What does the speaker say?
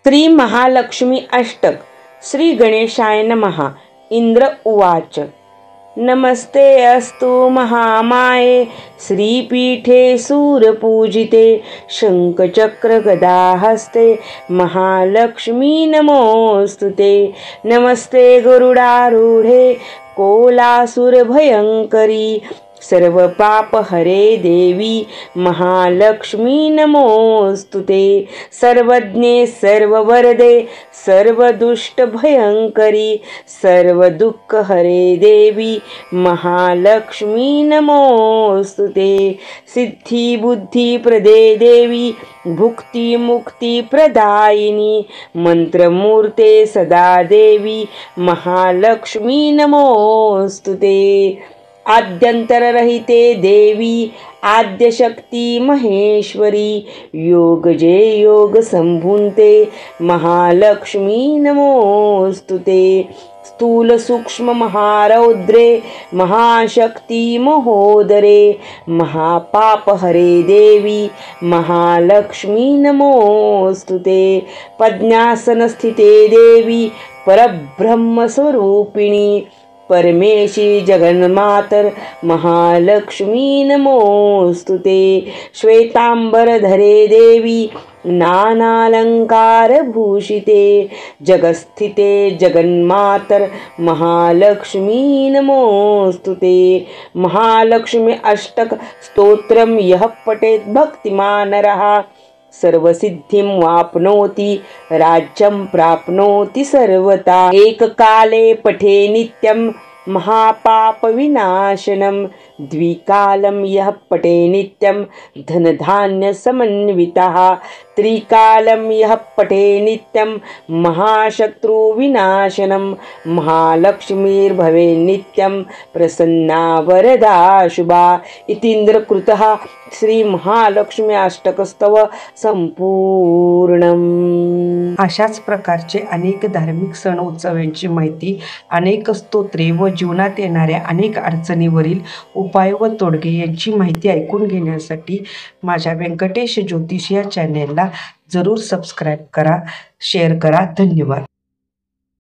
श्री महालक्ष्मी अष्टक। श्री गणेशाय नमः। इंद्र उवाच नमस्ते अस्तु महामाये श्रीपीठे सूरपूजिते शंखचक्र गदाहस्ते महालक्ष्मी नमोस्तुते। नमस्ते गरुडारूढे कोलासुरभयंकरी सर्व पाप हरे देवी महालक्ष्मी नमोस्तुते। सर्वज्ञे सर्ववरदे सर्वदुष्ट भयंकरी सर्व दुःख हरे देवी महालक्ष्मी नमोस्तुते। सिद्धि बुद्धि प्रदे देवी भुक्ति मुक्ति प्रदायिनी मंत्रमूर्ते सदा देवी महालक्ष्मी नमोस्तुते। आद्यंतररहिते देवी आद्यशक्ति महेश्वरी योगजे योग संभुन्ते महालक्ष्मी नमोस्तुते। स्थूल सूक्ष्म महारौद्रे महाशक्ति महोदरे महापाप हरे देवी महालक्ष्मी नमोस्तुते। पद्मासन स्थिते देवी परब्रह्म स्वरूपिणी परमेशी जगन्मातर महालक्ष्मी नमोस्तुते। श्वेतांबरधरे देवी नानालंकार भूषिते जगस्थिते जगन्मातर महालक्ष्मी नमोस्तुते। महालक्ष्मी अष्टक स्तोत्रम यः पठेत् भक्तिमानरः सर्वसिद्धिं वाप्नोति राज्यं प्राप्नोति सर्वथा। एककाले पठे नित्यं महापाप विनाशनं द्विकालं यः पठे नित्यं धनधान्य समन्वितः त्रिकालं यः पठे नित्यं महाशत्रु विनाशनं महालक्ष्मीर्भवे नित्यं प्रसन्ना वरदा शुभा। इतीन्द्रकृतः श्री महालक्ष्मी अष्टकस्तव संपूर्णम। अशाच प्रकारचे अनेक धार्मिक सण उत्सवांची माहिती, अनेक स्तोत्रे व जीवनात येणाऱ्या अनेक अडचणीवरील उपाय व तोडगे यांची माहिती ऐकून घेण्यासाठी माझ्या व्यंकटेश ज्योतिष या चॅनेलला जरूर सबस्क्राईब करा, शेअर करा. धन्यवाद.